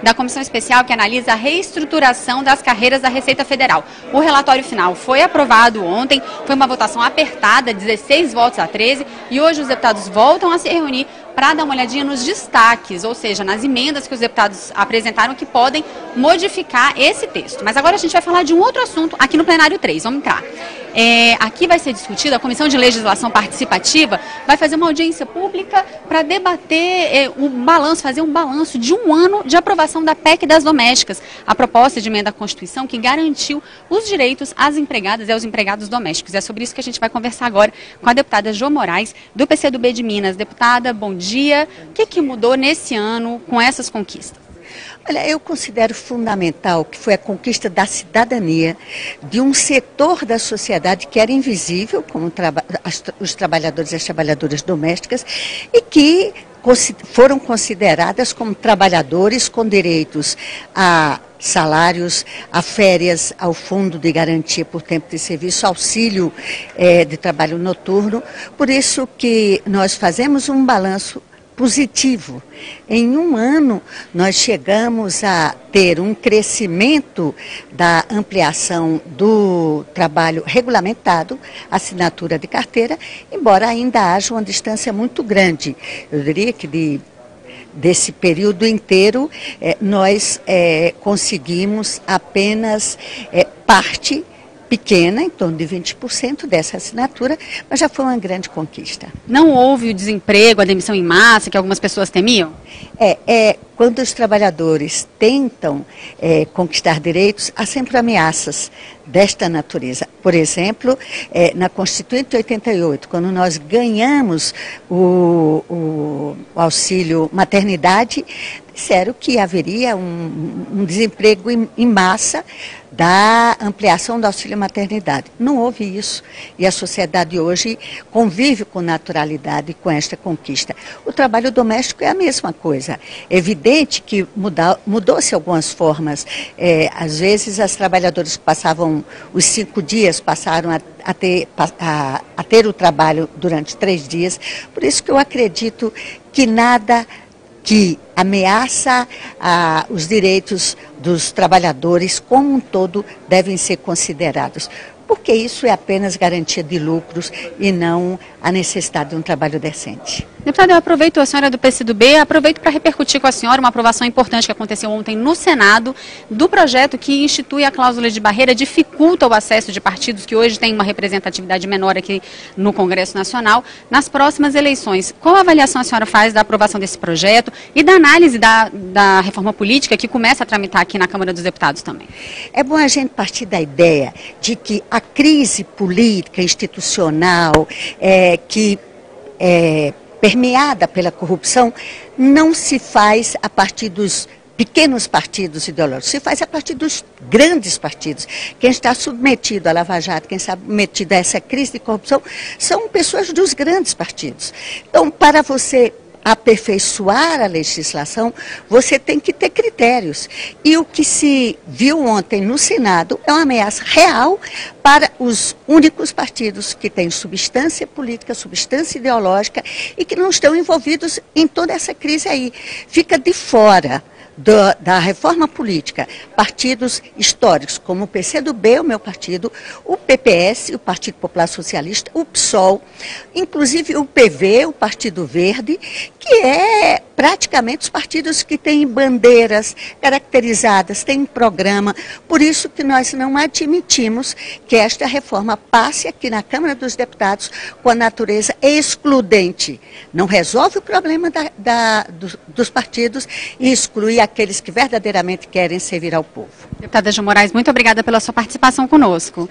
Da comissão especial que analisa a reestruturação das carreiras da Receita Federal. O relatório final foi aprovado ontem, foi uma votação apertada, 16 votos a 13, e hoje os deputados voltam a se reunir para dar uma olhadinha nos destaques, ou seja, nas emendas que os deputados apresentaram que podem modificar esse texto. Mas agora a gente vai falar de um outro assunto aqui no plenário 3, vamos entrar. Aqui vai ser discutido, a Comissão de Legislação Participativa vai fazer uma audiência pública para debater fazer um balanço de um ano de aprovação da PEC das domésticas, a proposta de emenda à Constituição que garantiu os direitos às empregadas e aos empregados domésticos. É sobre isso que a gente vai conversar agora com a deputada Jo Moraes, do PCdoB de Minas. Deputada, bom dia. O que mudou nesse ano com essas conquistas? Olha, eu considero fundamental que foi a conquista da cidadania de um setor da sociedade que era invisível, como os trabalhadores e as trabalhadoras domésticas, e que foram consideradas como trabalhadores com direitos a salários, a férias, ao fundo de garantia por tempo de serviço, auxílio de trabalho noturno. Por isso que nós fazemos um balanço positivo. Em um ano, nós chegamos a ter um crescimento da ampliação do trabalho regulamentado, assinatura de carteira, embora ainda haja uma distância muito grande. Eu diria que desse período inteiro, nós conseguimos apenas parte pequena, em torno de 20% dessa assinatura, mas já foi uma grande conquista. Não houve o desemprego, a demissão em massa, que algumas pessoas temiam? Quando os trabalhadores tentam conquistar direitos, há sempre ameaças desta natureza. Por exemplo, na Constituinte de 88, quando nós ganhamos o auxílio maternidade, disseram que haveria um desemprego em massa da ampliação do auxílio maternidade. Não houve isso e a sociedade hoje convive com naturalidade com esta conquista. O trabalho doméstico é a mesma coisa. É evidente que mudou-se algumas formas. Às vezes as trabalhadoras que passavam os 5 dias passaram a ter o trabalho durante 3 dias. Por isso que eu acredito que nada que ameaça os direitos dos trabalhadores como um todo devem ser considerados, porque isso é apenas garantia de lucros e não a necessidade de um trabalho decente. Deputada, eu aproveito, a senhora é do PCdoB, aproveito para repercutir com a senhora uma aprovação importante que aconteceu ontem no Senado, do projeto que institui a cláusula de barreira, dificulta o acesso de partidos que hoje têm uma representatividade menor aqui no Congresso Nacional, nas próximas eleições. Qual a avaliação a senhora faz da aprovação desse projeto e da análise da reforma política que começa a tramitar aqui na Câmara dos Deputados também? É bom a gente partir da ideia de que a crise política, institucional, que é permeada pela corrupção, não se faz a partir dos pequenos partidos ideológicos, se faz a partir dos grandes partidos. Quem está submetido à Lava Jato, quem está submetido a essa crise de corrupção, são pessoas dos grandes partidos. Então, para você aperfeiçoar a legislação, você tem que ter critérios. E o que se viu ontem no Senado é uma ameaça real para os únicos partidos que têm substância política, substância ideológica e que não estão envolvidos em toda essa crise aí. Fica de fora da reforma política, partidos históricos como o PCdoB, o meu partido, o PPS, o Partido Popular Socialista, o PSOL, inclusive o PV, o Partido Verde, que é praticamente os partidos que têm bandeiras caracterizadas, têm programa. Por isso que nós não admitimos que esta reforma passe aqui na Câmara dos Deputados com a natureza excludente. Não resolve o problema dos partidos e exclui aqueles que verdadeiramente querem servir ao povo. Deputada Jo Moraes, muito obrigada pela sua participação conosco.